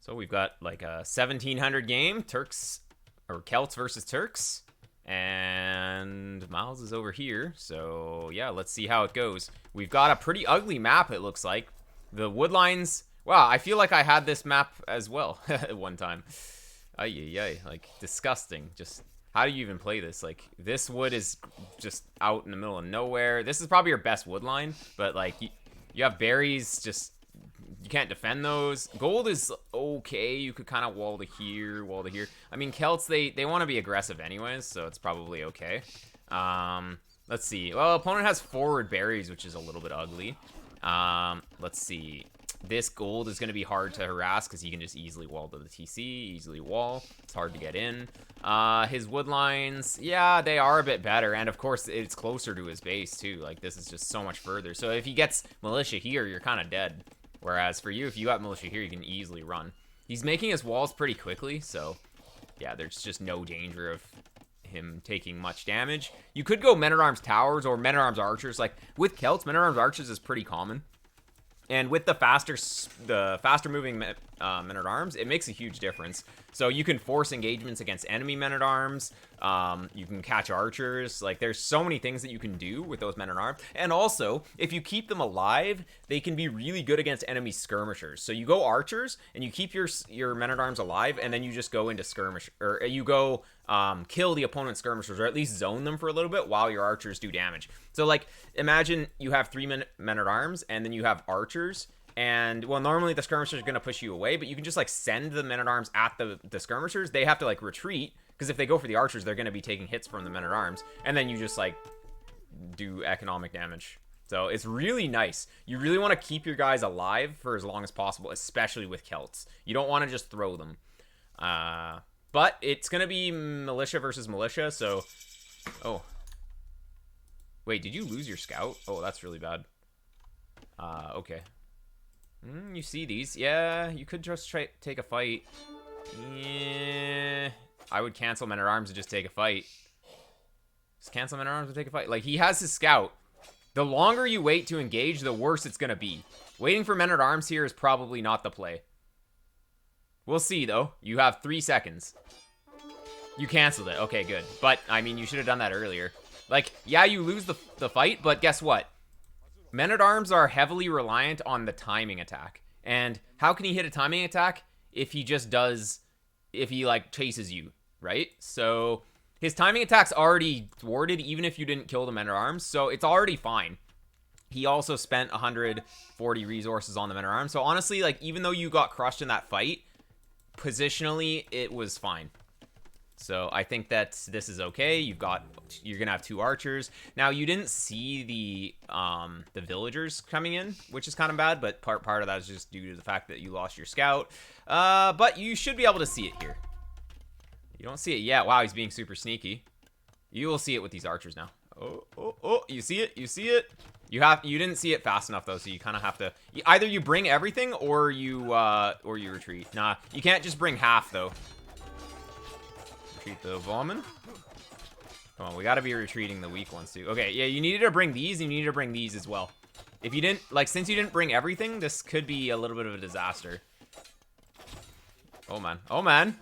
So we've got like a 1700 game, Turks or Celts versus Turks. And Miles is over here. So yeah, let's see how it goes. We've got a pretty ugly map, it looks like. The wood lines. Wow, I feel like I had this map as well at one time. Ay, ay, ay. Like, disgusting. Just, how do you even play this? Like, this wood is just out in the middle of nowhere. This is probably your best wood line, but like, you have berries, just, you can't defend those. Gold is okay. You could kind of wall to here, wall to here. I mean, Celts, they want to be aggressive anyways, so it's probably okay. Let's see. Well, opponent has forward berries, which is a little bit ugly. Let's see. This gold is going to be hard to harass because he can just easily wall to the TC, easily wall. It's hard to get in. His wood lines, yeah, they are a bit better. And of course, it's closer to his base too. Like, this is just so much further. So if he gets militia here, you're kind of dead. Whereas for you, if you got militia here, you can easily run. He's making his walls pretty quickly. So yeah, there's just no danger of him taking much damage. You could go Men-at-Arms Towers or Men-at-Arms Archers. Like, with Celts, Men-at-Arms Archers is pretty common. And with the faster moving men-at-arms, it makes a huge difference. So you can force engagements against enemy men-at-arms. You can catch archers. Like, there's so many things that you can do with those men-at-arms. And also, if you keep them alive, they can be really good against enemy skirmishers. So you go archers, and you keep your men-at-arms alive, and then you just go into skirmish, or you go kill the opponent's skirmishers, or at least zone them for a little bit while your archers do damage. So, like, imagine you have 3 men-at-arms, and then you have archers, and, well, normally the skirmishers are going to push you away, but you can just, like, send the men-at-arms at the skirmishers. They have to, like, retreat, because if they go for the archers, they're going to be taking hits from the men-at-arms, and then you just, like, do economic damage. So it's really nice. You really want to keep your guys alive for as long as possible, especially with Celts. You don't want to just throw them. But it's going to be militia versus militia, so... Oh. Wait, did you lose your scout? Oh, that's really bad. Okay. You see these? Yeah, you could just take a fight. Yeah. I would cancel Men-at-Arms and just take a fight. Just cancel Men-at-Arms and take a fight. Like, he has his scout. The longer you wait to engage, the worse it's going to be. Waiting for Men-at-Arms here is probably not the play. We'll see, though. You have 3 seconds. You canceled it. Okay, good. But, I mean, you should have done that earlier. Like, yeah, you lose the fight, but guess what? Men-at-Arms are heavily reliant on the timing attack. And how can he hit a timing attack if he just does... If he, like, chases you, right? So, his timing attack's already thwarted even if you didn't kill the Men-at-Arms, so it's already fine. He also spent 140 resources on the Men-at-Arms, so honestly, like, even though you got crushed in that fight, positionally, it was fine. So I think that this is okay. You're gonna have 2 archers. Now you didn't see the villagers coming in, which is kind of bad, but part of that is just due to the fact that you lost your scout. But you should be able to see it here. You don't see it yet. Wow, he's being super sneaky. You will see it with these archers now. Oh, you see it? You see it? You didn't see it fast enough though, so you kind of have to either you bring everything or you retreat. Nah, you can't just bring half though. Retreat the Volman. Come on, we gotta be retreating the weak ones too. Okay, yeah, you needed to bring these, and you needed to bring these as well. If you didn't, like, since you didn't bring everything, this could be a little bit of a disaster. Oh man, oh man.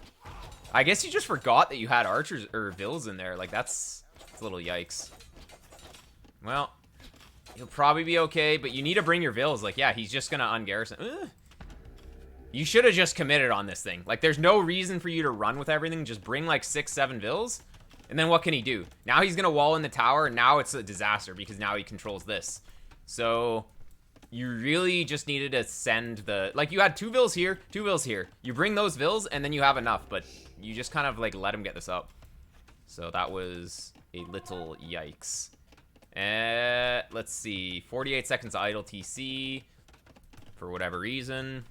I guess you just forgot that you had archers or vills in there. Like, that's a little yikes. Well, you'll probably be okay, but you need to bring your vills. Like, yeah, he's just gonna ungarrison. You should have just committed on this thing. Like, there's no reason for you to run with everything. Just bring, like, 6, 7 vills. And then what can he do? Now he's going to wall in the tower, and now it's a disaster because now he controls this. So, you really just needed to send the... Like, you had 2 vills here, 2 vills here. You bring those vills, and then you have enough. But you just kind of, like, let him get this up. So, that was a little yikes. Let's see. 48 seconds idle TC. For whatever reason.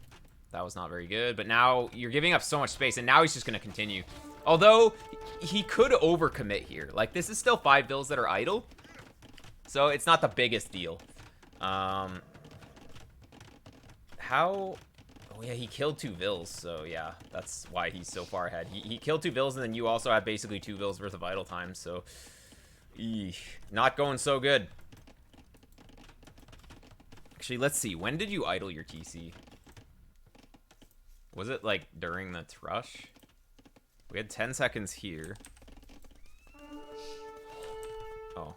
That was not very good, but now you're giving up so much space, and now he's just going to continue. Although, he could overcommit here. Like, this is still 5 vills that are idle, so it's not the biggest deal. How... Oh, yeah, he killed 2 vills, so yeah, that's why he's so far ahead. He killed 2 vills, and then you also have basically 2 vills worth of idle time, so... Eesh, not going so good. Actually, let's see. When did you idle your TC? Was it like during the Thrush? We had 10 seconds here. Oh.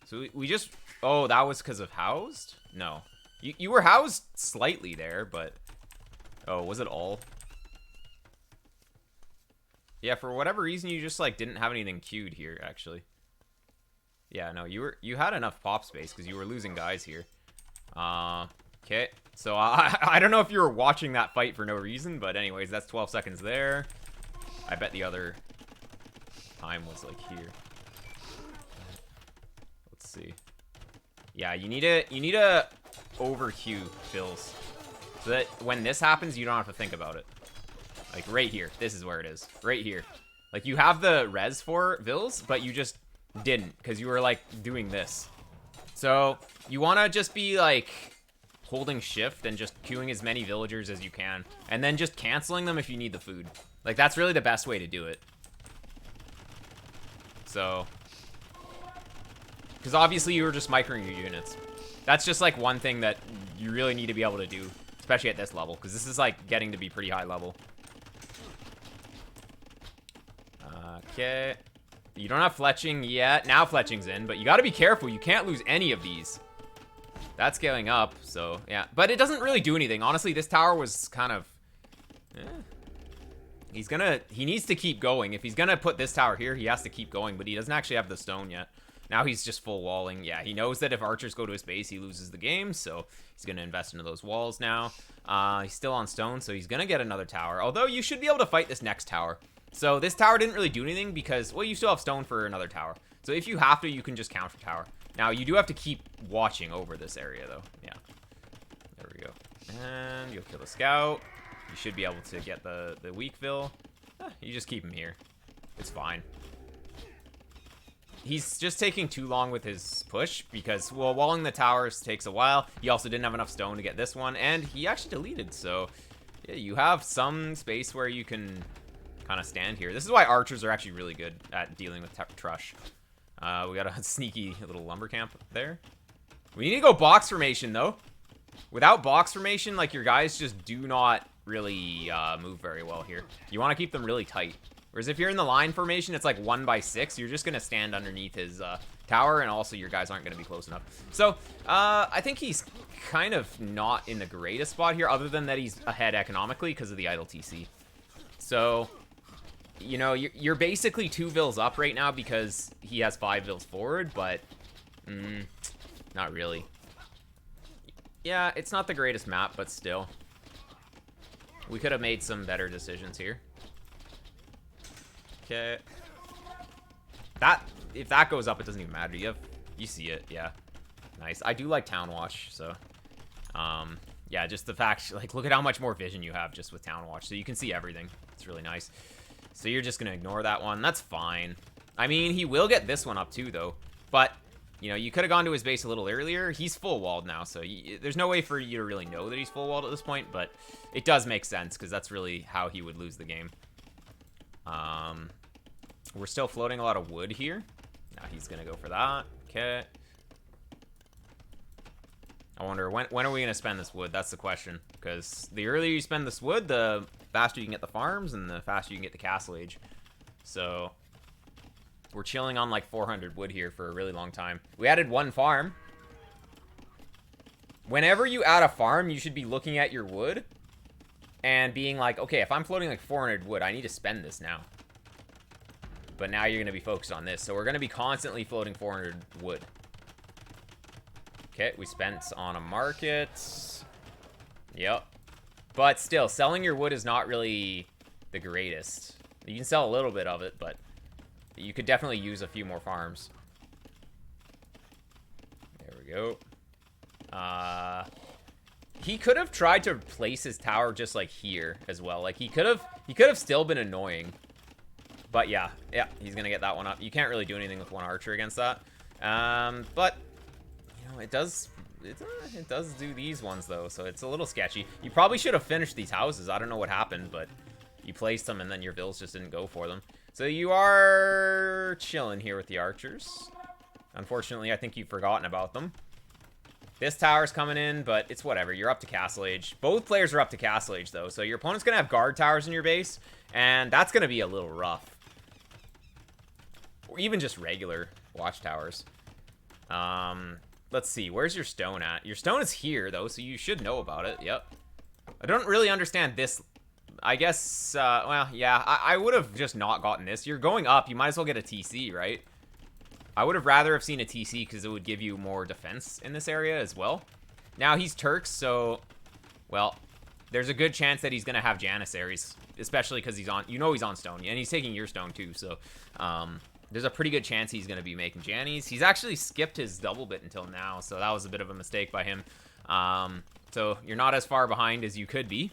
So we just... Oh, that was because of housed? No. You were housed slightly there, but... Oh, was it all? Yeah, for whatever reason, you just, like, didn't have anything queued here, actually. Yeah, no, you had enough pop space, because you were losing guys here. Okay. So, I don't know if you were watching that fight for no reason, but anyways, that's 12 seconds there. I bet the other time was, like, here. Let's see. Yeah, you need to over queue fills. So that when this happens, you don't have to think about it. Like, right here. This is where it is. Right here. Like, you have the res for Vills, but you just didn't, because you were, like, doing this. So, you want to just be, like, holding shift and just queuing as many villagers as you can. And then just canceling them if you need the food. Like, that's really the best way to do it. So... Because obviously you were just microing your units. That's just, like, one thing that you really need to be able to do. Especially at this level, because this is, like, getting to be pretty high level. Okay. You don't have fletching yet. Now fletching's in, but you gotta be careful. You can't lose any of these. That's scaling up, so, yeah. But it doesn't really do anything. Honestly, this tower was kind of... He needs to keep going. If he's gonna put this tower here, he has to keep going, but he doesn't actually have the stone yet. Now he's just full walling. Yeah, he knows that if archers go to his base, he loses the game, so he's going to invest into those walls now. He's still on stone, so he's going to get another tower. Although, you should be able to fight this next tower. So, this tower didn't really do anything because, well, you still have stone for another tower. So, if you have to, you can just counter tower. Now, you do have to keep watching over this area, though. Yeah. There we go. And you'll kill the scout. You should be able to get the Weakville. You just keep him here. It's fine. He's just taking too long with his push because, well, walling the towers takes a while. He also didn't have enough stone to get this one, and he actually deleted, so yeah, you have some space where you can kind of stand here. This is why archers are actually really good at dealing with Thrush. We got a sneaky little lumber camp there. We need to go box formation, though. Without box formation, like, your guys just do not really move very well here. You want to keep them really tight. Whereas if you're in the line formation, it's like 1 by 6. You're just going to stand underneath his tower, and also your guys aren't going to be close enough. So, I think he's kind of not in the greatest spot here, other than that he's ahead economically because of the idle TC. So, you know, you're basically 2 vills up right now because he has 5 vills forward, but not really. Yeah, it's not the greatest map, but still. We could have made some better decisions here. Okay. If that goes up, it doesn't even matter. You see it, yeah. Nice. I do like Town Watch, so yeah, just the fact, like, look at how much more vision you have just with Town Watch, so you can see everything. It's really nice. So you're just gonna ignore that one. That's fine. I mean, he will get this one up too, though. But you know, you could have gone to his base a little earlier. He's full walled now, so there's no way for you to really know that he's full walled at this point. But it does make sense because that's really how he would lose the game. We're still floating a lot of wood here. Now he's gonna go for that. Okay. I wonder, when are we gonna spend this wood? That's the question. Because the earlier you spend this wood, the faster you can get the farms, and the faster you can get the castle age. So, we're chilling on like 400 wood here for a really long time. We added 1 farm. Whenever you add a farm, you should be looking at your wood and being like, okay, if I'm floating like 400 wood, I need to spend this now. But now you're going to be focused on this. So we're going to be constantly floating 400 wood. Okay, we spent on a market. Yep. But still, selling your wood is not really the greatest. You can sell a little bit of it, but you could definitely use a few more farms. There we go. He could have tried to place his tower just like here as well. Like he could have still been annoying. But yeah, he's gonna get that one up. You can't really do anything with 1 archer against that. But you know, it does do these ones though, so it's a little sketchy. You probably should have finished these houses. I don't know what happened, but you placed them and then your vills just didn't go for them. So you are chilling here with the archers. Unfortunately, I think you've forgotten about them. This tower's coming in, but it's whatever. You're up to Castle Age. Both players are up to Castle Age, though. So your opponent's going to have guard towers in your base, and that's going to be a little rough. Or even just regular watchtowers. Let's see. Where's your stone at? Your stone is here, though, so you should know about it. Yep. I don't really understand this. I guess, well, yeah. I would have just not gotten this. You're going up. You might as well get a TC, right? I would have rather have seen a TC because it would give you more defense in this area as well. Now he's Turks, so, well, there's a good chance that he's going to have Janissaries, especially because he's on, he's on stone, and he's taking your stone too, so there's a pretty good chance he's going to be making Jannies. He's actually skipped his double bit until now, so that was a bit of a mistake by him. So you're not as far behind as you could be.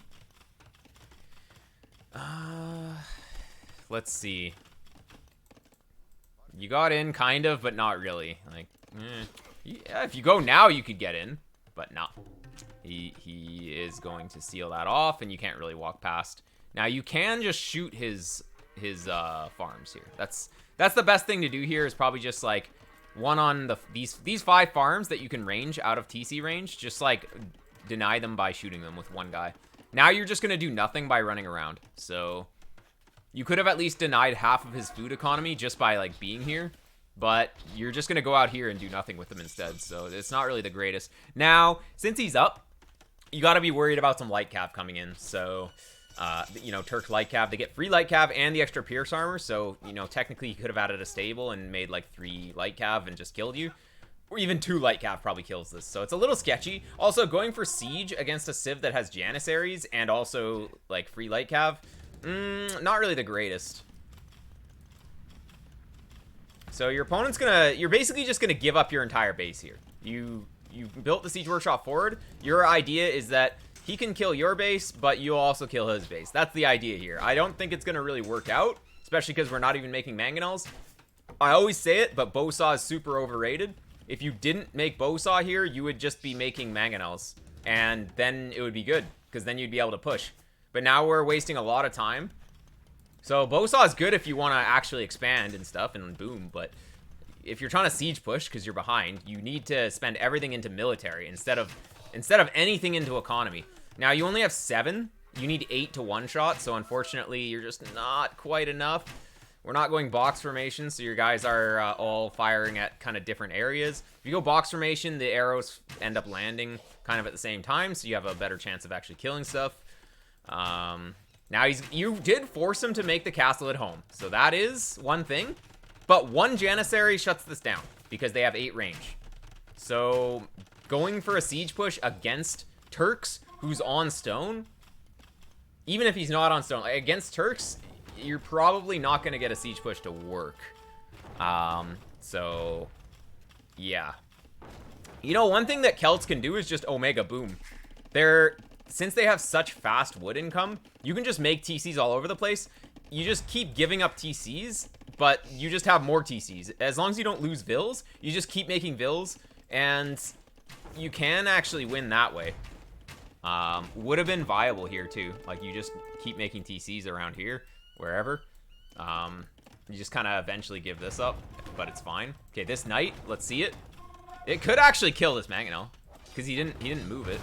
Let's see. You got in, kind of, but not really. Like, yeah, if you go now, you could get in, but no. He is going to seal that off, and you can't really walk past. Now, you can just shoot his farms here. That's the best thing to do here is probably just, like, one on these 5 farms that you can range out of TC range. Just, like, deny them by shooting them with one guy. Now you're just going to do nothing by running around, so... You could have at least denied half of his food economy just by, like, being here. But you're just going to go out here and do nothing with him instead. So it's not really the greatest. Now, since he's up, you got to be worried about some light cav coming in. So, Turk light cav. They get free light cav and the extra pierce armor. So, technically you could have added a stable and made, like, 3 light cav and just killed you. Or even 2 light cav probably kills this. So it's a little sketchy. Also, going for siege against a civ that has Janissaries and also, like, free light cav... not really the greatest. So your opponent's you're basically just gonna give up your entire base here. You built the Siege Workshop forward. Your idea is that he can kill your base, but you'll also kill his base. That's the idea here. I don't think it's gonna really work out, especially because we're not even making mangonels. I always say it, but Bowsaw is super overrated. If you didn't make Bowsaw here, you would just be making mangonels, and then it would be good, because then you'd be able to push. But now we're wasting a lot of time. So Bowsaw is good if you want to actually expand and stuff and boom. But if you're trying to siege push because you're behind, you need to spend everything into military instead of anything into economy. Now you only have 7. You need 8 to one-shot. So unfortunately, you're just not quite enough. We're not going box formation, so your guys are all firing at kind of different areas. If you go box formation, the arrows end up landing kind of at the same time, so you have a better chance of actually killing stuff. Now you did force him to make the castle at home, so that is one thing, but 1 Janissary shuts this down because they have 8 range. So going for a siege push against Turks who's on stone, even if he's not on stone, against Turks, you're probably not going to get a siege push to work. So yeah, one thing that Celts can do is just Omega Boom. Since they have such fast wood income, you can just make TCs all over the place. You just keep giving up TCs, but you just have more TCs. As long as you don't lose vills, you just keep making vills, and you can actually win that way. Would have been viable here, too. Like, you just keep making TCs around here, wherever. You just kind of eventually give this up, but it's fine. Okay, this knight, let's see it. It could actually kill this Mangonel, because he didn't move it.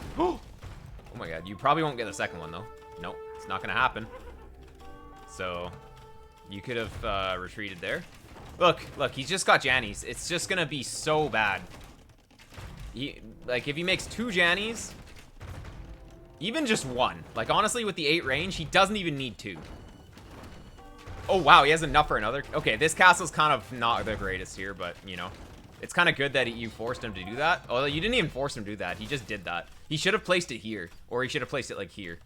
Oh my god, you probably won't get the second one, though. Nope, it's not going to happen. So, you could have retreated there. Look, he's just got Jannies. It's just going to be so bad. Like, if he makes 2 Jannies, even just 1. Like, honestly, with the 8 range, he doesn't even need 2. Oh, wow, he has enough for another. Okay, this castle's kind of not the greatest here, but, it's kind of good that you forced him to do that. Although you didn't even force him to do that. He just did that. He should have placed it here. Or he should have placed it, like, here.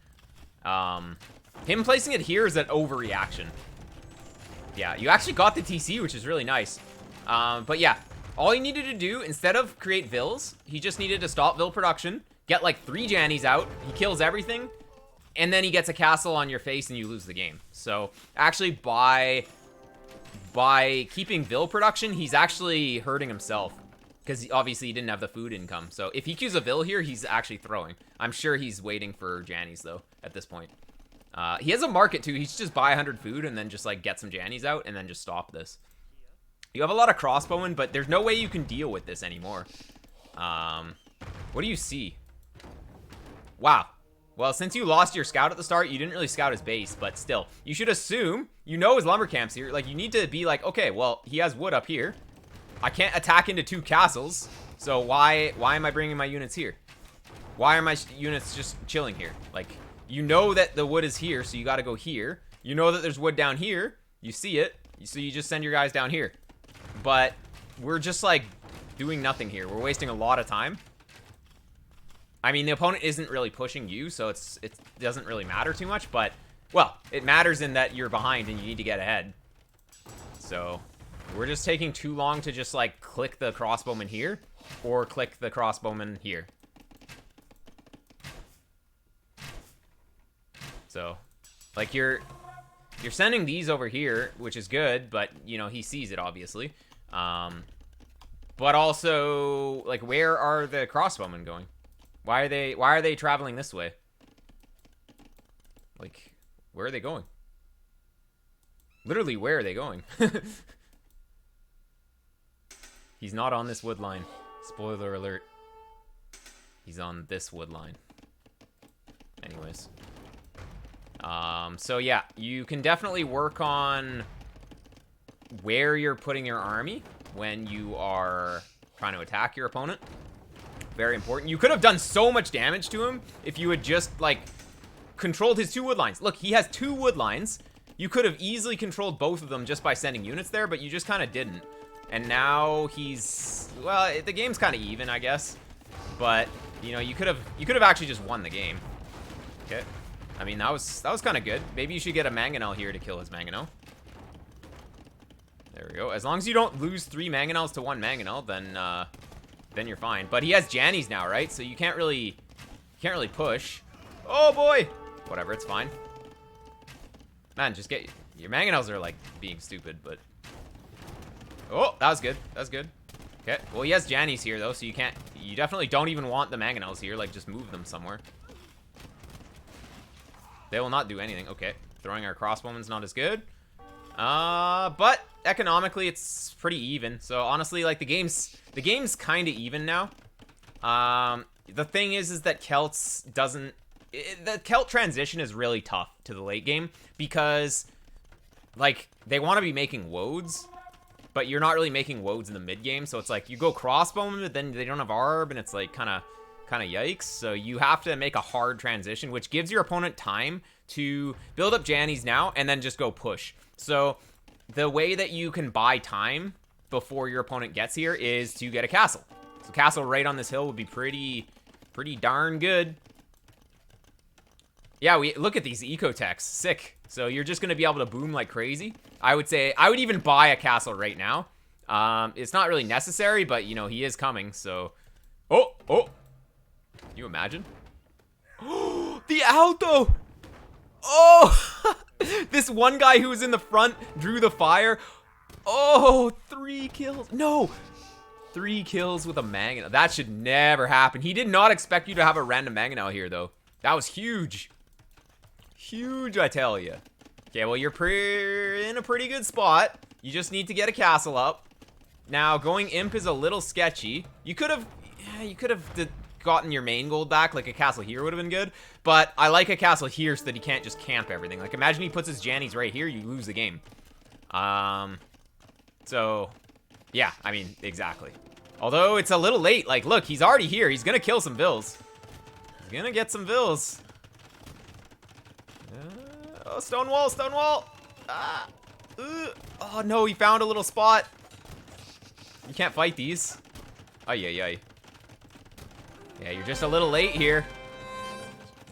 Him placing it here is an overreaction. Yeah, you actually got the TC, which is really nice. But yeah, all he needed to do, instead of create vills, he just needed to stop vill production, get, like, 3 Jannies out. He kills everything. And then he gets a castle on your face and you lose the game. So, actually, by keeping vill production, he's actually hurting himself. Because obviously he didn't have the food income. So if he queues a vill here, he's actually throwing. I'm sure he's waiting for Jannies, though, at this point. He has a market, too. He should just buy 100 food and then just, like, get some Jannies out and then just stop this. You have a lot of crossbowing, but there's no way you can deal with this anymore. What do you see? Wow. Well, since you lost your scout at the start, you didn't really scout his base, but still. You should assume, you know his lumber camp's here. Like, you need to be like, okay, well, he has wood up here. I can't attack into 2 castles, so why am I bringing my units here? Why are my units just chilling here? Like, you know that the wood is here, so you gotta go here. You know that there's wood down here. You see it, so you just send your guys down here. But we're just, like, doing nothing here. We're wasting a lot of time. I mean, the opponent isn't really pushing you, so it doesn't really matter too much, but, well, it matters in that you're behind and you need to get ahead. So, we're just taking too long to just, like, click the crossbowman here, or click the crossbowman here. So, like, you're sending these over here, which is good, but, you know, he sees it, obviously. But also, like, where are the crossbowmen going? Why are they traveling this way? Like, where are they going? Literally, where are they going? He's not on this wood line. Spoiler alert. He's on this wood line. Anyways. So yeah, you can definitely work on where you're putting your army when you are trying to attack your opponent. Very important. You could have done so much damage to him if you had just, like, controlled his 2 wood lines. Look, he has 2 wood lines. You could have easily controlled both of them just by sending units there, but you just kind of didn't. And now he's, well, the game's kind of even, I guess. But, you know, you could have actually just won the game. Okay. I mean, that was kind of good. Maybe you should get a mangonel here to kill his mangonel. There we go. As long as you don't lose 3 mangonels to 1 mangonel, then you're fine. But he has Jannies now, right? So you can't really push. Oh boy! Whatever, it's fine. Man, just get your mangonels are like being stupid, but oh, that was good. That was good. Okay. Well, he has Jannies here though, so you definitely don't even want the mangonels here. Like, just move them somewhere. They will not do anything. Okay. Throwing our crossbowmen's not as good. But economically it's pretty even. So honestly, like, the game's kind of even now. The thing is that Celts doesn't, the Celt transition is really tough to the late game because, like, they want to be making woads, but you're not really making woads in the mid game. So it's like you go crossbowman, but then they don't have arb, and it's like kind of yikes. So you have to make a hard transition, which gives your opponent time to build up Jannies now and then just go push. So the way that you can buy time before your opponent gets here is to get a castle. So castle right on this hill would be pretty darn good. Yeah, we look at these ecotechs. Sick. So you're just going to be able to boom like crazy. I would say I would even buy a castle right now. It's not really necessary, but, you know, he is coming, so... Oh! Can you imagine? Oh, the Alto! Oh! This one guy who was in the front drew the fire. Oh, 3 kills. No! 3 kills with a mangonel. That should never happen. He did not expect you to have a random mangonel here, though. That was huge. Huge, I tell you. Okay, well, you're in a pretty good spot. You just need to get a castle up. Now, going imp is a little sketchy. You could have gotten your main gold back. Like, a castle here would have been good. But I like a castle here so that he can't just camp everything. Like, imagine he puts his Jannies right here. You lose the game. So, yeah, I mean, exactly. Although, it's a little late. Like, look, he's already here. He's gonna kill some vills. He's gonna get some vills. Oh, Stonewall, Stonewall! Ah! Oh, no, he found a little spot. You can't fight these. Ay. Yeah, you're just a little late here.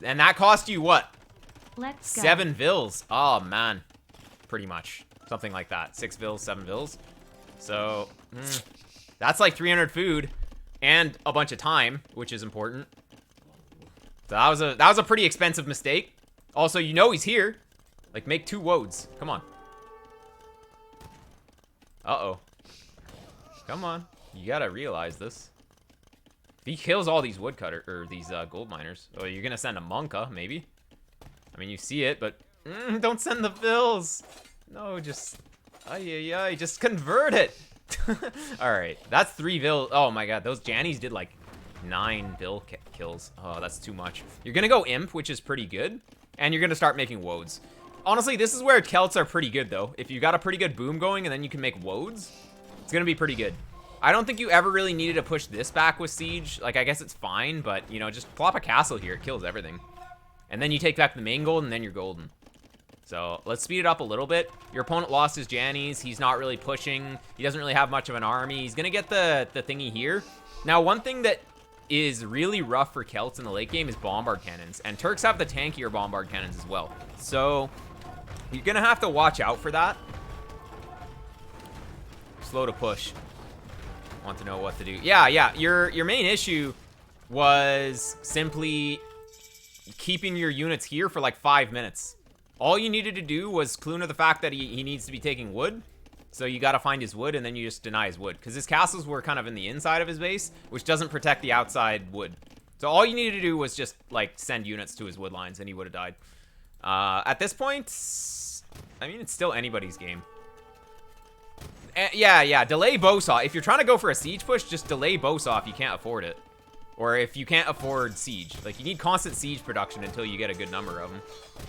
And that cost you what? Let's go. 7 vills. Oh, man. Pretty much. Something like that. 6 vills, 7 vills. So, that's like 300 food and a bunch of time, which is important. So that was a pretty expensive mistake. Also, you know he's here. Like, make 2 woads. Come on. Uh-oh. Come on. You gotta realize this. If he kills all these woodcutter, or these gold miners, oh, you're gonna send a Monka, maybe? I mean, you see it, but don't send the vills. No, just, just convert it. All right, that's 3 vills. Oh my god, those Jannies did like 9 Bill kills. Oh, that's too much. You're gonna go Imp, which is pretty good, and you're gonna start making Woads. Honestly, this is where Celts are pretty good, though. If you got a pretty good boom going and then you can make Woads, it's gonna be pretty good. I don't think you ever really needed to push this back with Siege. Like, I guess it's fine, but, you know, just plop a castle here. It kills everything. And then you take back the main gold, and then you're golden. So, let's speed it up a little bit. Your opponent lost his Jannies. He's not really pushing. He doesn't really have much of an army. He's gonna get the thingy here. Now, one thing that is really rough for Celts in the late game is Bombard Cannons. And Turks have the tankier Bombard Cannons as well. So, you're gonna have to watch out for that. Slow to push. Want to know what to do. Yeah. Your main issue was simply keeping your units here for like 5 minutes. All you needed to do was clue to the fact that he needs to be taking wood. So you got to find his wood, and then you just deny his wood. Because his castles were kind of in the inside of his base, which doesn't protect the outside wood. So all you needed to do was just, like, send units to his wood lines, and he would have died. At this point, I mean, it's still anybody's game. Yeah, delay Bosaw. If you're trying to go for a siege push, just delay Bosaw if you can't afford it. Or if you can't afford siege. Like, you need constant siege production until you get a good number of them.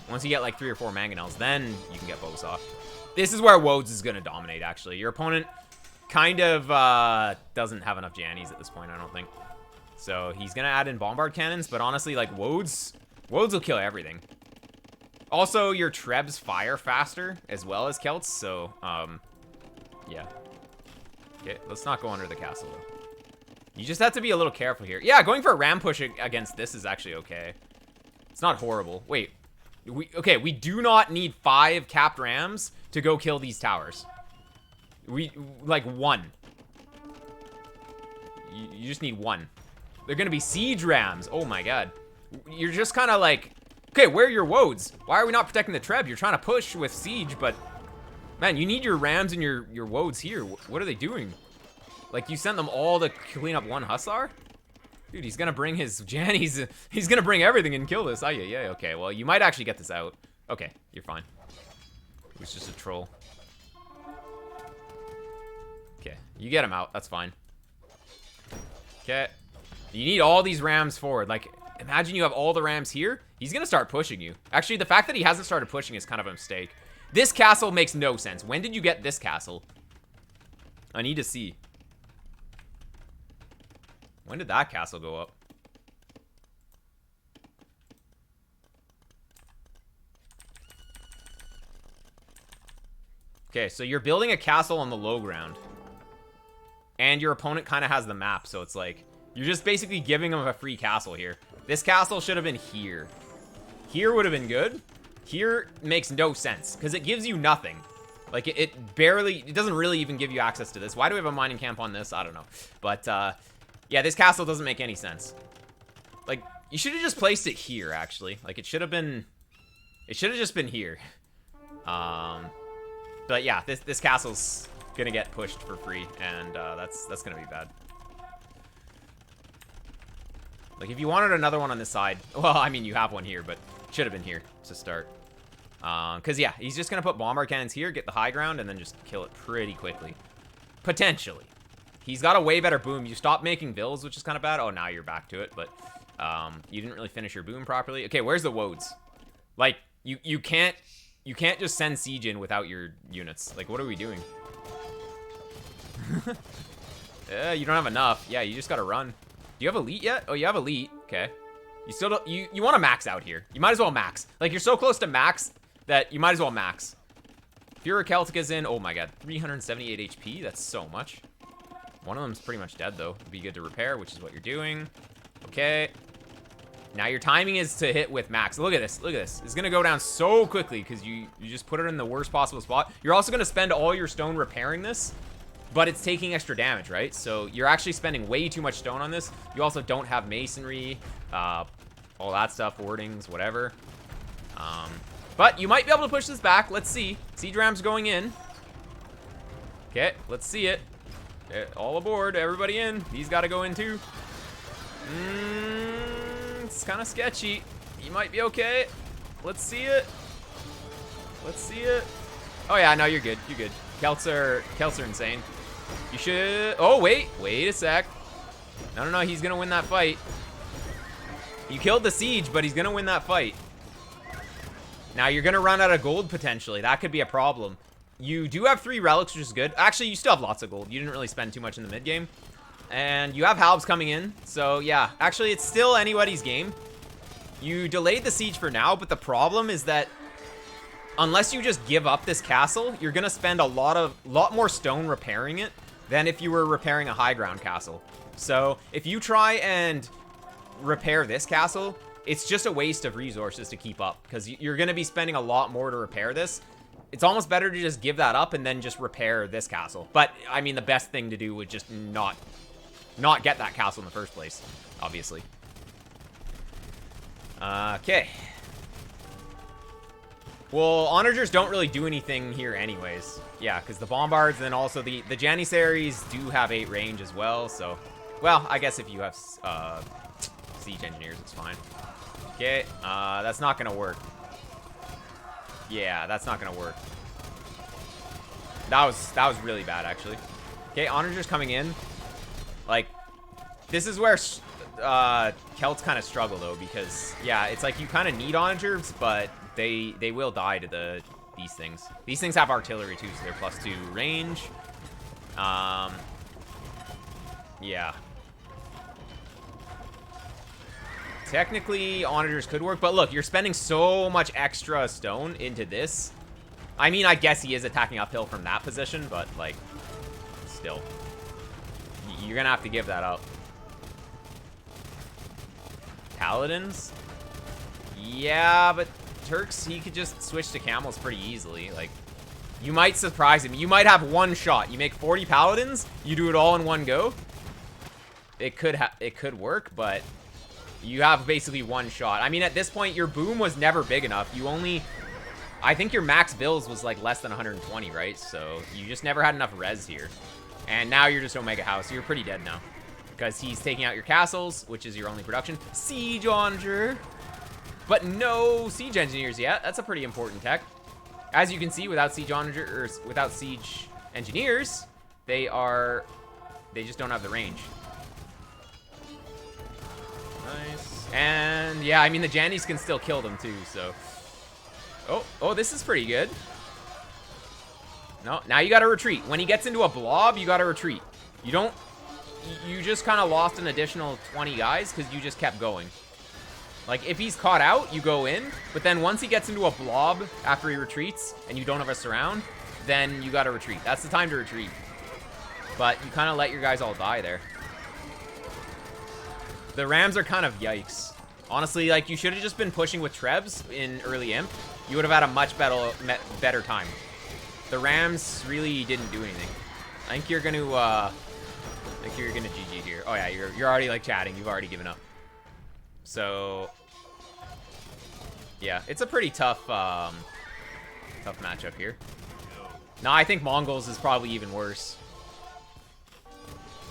Once you get, like, 3 or 4 mangonels, then you can get Bosaw. This is where Woads is going to dominate, actually. Your opponent kind of doesn't have enough Jannies at this point, I don't think. So, he's going to add in Bombard Cannons, but honestly, like, Woads will kill everything. Also, your Trebs fire faster, as well as Celts, so, yeah. Okay, let's not go under the castle, though. You just have to be a little careful here. Yeah, going for a ram push against this is actually okay. It's not horrible. Wait. We do not need 5 capped rams to go kill these towers. Like, 1. You just need 1. They're gonna be siege rams. Oh my god. You're just kind of like, okay, where are your Woads? Why are we not protecting the Treb? You're trying to push with siege, but man, you need your rams and your Woads here. What are they doing? Like, you sent them all to clean up 1 Hussar? Dude, he's gonna bring his Jannies. He's gonna bring everything and kill this. Yeah. Okay, well, you might actually get this out. Okay, you're fine. It was just a troll. Okay, you get him out. That's fine. Okay. You need all these rams forward. Like, imagine you have all the rams here. He's gonna start pushing you. Actually, the fact that he hasn't started pushing is kind of a mistake. This castle makes no sense. When did you get this castle? I need to see. When did that castle go up? Okay, so you're building a castle on the low ground. And your opponent kind of has the map, so it's like, you're just basically giving him a free castle here. This castle should have been here. Here would have been good. Here makes no sense, because it gives you nothing. Like, it doesn't really even give you access to this. Why do we have a mining camp on this? I don't know. But, yeah, this castle doesn't make any sense. Like, you should have just placed it here, actually. Like, it should have just been here. But yeah, this castle's gonna get pushed for free, and that's gonna be bad. Like, if you wanted another one on this side, well, I mean, you have one here, but it should have been here to start. Because, yeah, he's just gonna put Bombard Cannons here, get the high ground, and then just kill it pretty quickly. Potentially. He's got a way better boom. You stopped making vills, which is kind of bad. Oh, now you're back to it, but you didn't really finish your boom properly. Okay, where's the Woads? Like, you can't just send siege in without your units. Like, what are we doing? You don't have enough. Yeah, you just gotta run. Do you have elite yet? Oh, you have elite. Okay. You still don't. You want to max out here. You might as well max. Like, you're so close to max that you might as well max. Fuhrer Celtica's in. Oh my god, 378 HP. That's so much. One of them's pretty much dead, though. It'd be good to repair, which is what you're doing. Okay. Now your timing is to hit with max. Look at this. Look at this. It's going to go down so quickly because you just put it in the worst possible spot. You're also going to spend all your stone repairing this, but it's taking extra damage, right? So you're actually spending way too much stone on this. You also don't have masonry, all that stuff, wardings, whatever. But you might be able to push this back. Let's see. Siege Ram's going in. Okay, let's see it. All aboard, everybody in. He's got to go in too. It's kind of sketchy. You might be okay. Let's see it. Let's see it. Oh yeah, no, you're good. You're good. Celts are insane. You should. Oh wait a sec. No, no, no. He's going to win that fight. You killed the siege, but he's going to win that fight. Now, you're going to run out of gold, potentially. That could be a problem. You do have 3 relics, which is good. Actually, you still have lots of gold. You didn't really spend too much in the mid-game. And you have halbs coming in. So, yeah. Actually, it's still anybody's game. You delayed the siege for now, but the problem is that unless you just give up this castle, you're going to spend a lot more stone repairing it than if you were repairing a high ground castle. So, if you try and repair this castle, it's just a waste of resources to keep up because you're going to be spending a lot more to repair this. It's almost better to just give that up and then just repair this castle. But, I mean, the best thing to do would just not get that castle in the first place, obviously. Okay. Well, onagers don't really do anything here anyways. Yeah, because the bombards and then also the janissaries do have 8 range as well, so... Well, I guess if you have siege engineers, it's fine. Okay, that's not gonna work. Yeah, that's not gonna work. That was really bad, actually. Okay, onagers coming in. Like, this is where Celts kind of struggle, though, because, yeah, it's like you kind of need onagers, but they will die to these things. These things have artillery, too, so they're +2 range. Yeah. Technically, onagers could work, but look, you're spending so much extra stone into this. I mean, I guess he is attacking uphill from that position, but, like, still. You're gonna have to give that up. Paladins? Yeah, but Turks, he could just switch to camels pretty easily. Like, you might surprise him. You might have one shot. You make 40 paladins, you do it all in one go. It could work, but you have basically one shot. I mean, at this point, your boom was never big enough. You only... I think your max bills was, like, less than 120, right? So, you just never had enough res here. And now you're just Omega House. So you're pretty dead now. Because he's taking out your castles, which is your only production. Siege Onager. But no Siege Engineers yet. That's a pretty important tech. As you can see, without Siege Onager, or without Siege Engineers, they just don't have the range. Nice. And yeah, I mean, the Jannies can still kill them too, so. Oh, this is pretty good. No, now you gotta retreat. When he gets into a blob, you gotta retreat. You just kind of lost an additional 20 guys because you just kept going. Like, if he's caught out, you go in, but then once he gets into a blob after he retreats and you don't have a surround, then you gotta retreat. That's the time to retreat. But you kind of let your guys all die there. The Rams are kind of yikes. Honestly, like, you should have just been pushing with Trebs in early Imp. You would have had a much better time. The Rams really didn't do anything. I think you're gonna GG here. Oh yeah, you're already like chatting. You've already given up. So yeah, it's a pretty tough matchup here. No, I think Mongols is probably even worse.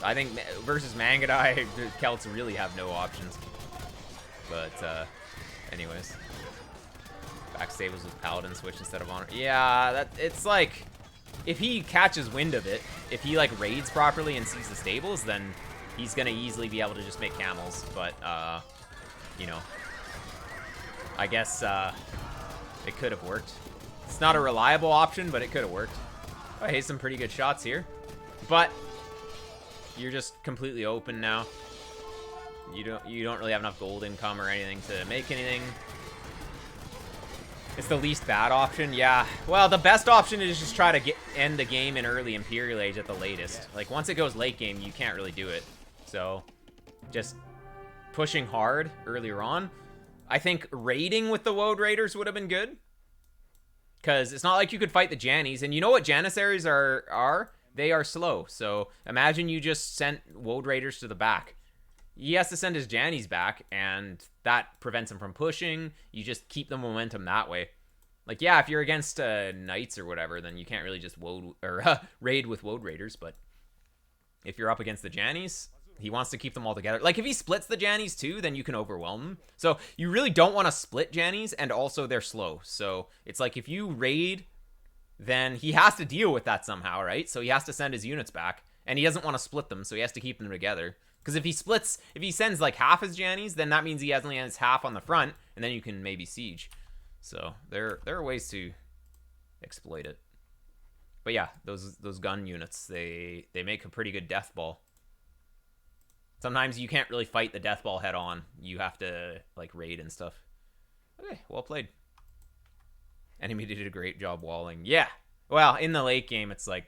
I think versus Mangudai, the Celts really have no options. But anyways. Backstables with Paladin switch instead of Honor. Yeah, it's like, if he catches wind of it, if he like raids properly and sees the stables, then he's gonna easily be able to just make camels. But you know, I guess it could have worked. It's not a reliable option, but it could have worked. Oh, hey, some pretty good shots here. But you're just completely open now. You don't really have enough gold income or anything to make anything. It's the least bad option, yeah. Well, the best option is just try to end the game in early Imperial Age at the latest. Like, once it goes late game, you can't really do it. So, just pushing hard earlier on. I think raiding with the Woad Raiders would have been good. Because it's not like you could fight the Jannies. And you know what Janissaries are? They are slow. So, imagine you just sent Woad Raiders to the back. He has to send his Jannies back, and that prevents him from pushing. You just keep the momentum that way. Like, yeah, if you're against Knights or whatever, then you can't really just raid with Woad Raiders. But if you're up against the Jannies, he wants to keep them all together. Like, if he splits the Jannies too, then you can overwhelm them. So you really don't want to split Jannies, and also they're slow. So it's like, if you raid, then he has to deal with that somehow, right? So he has to send his units back, and he doesn't want to split them, so he has to keep them together. Because if he sends like half his Jannies, then that means he only has half on the front, and then you can maybe siege. So there are ways to exploit it. But yeah, those gun units, they make a pretty good death ball. Sometimes you can't really fight the death ball head on. You have to like raid and stuff. Okay, well played. Enemy did a great job walling. Yeah. Well, in the late game, it's like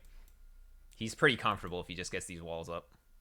he's pretty comfortable if he just gets these walls up.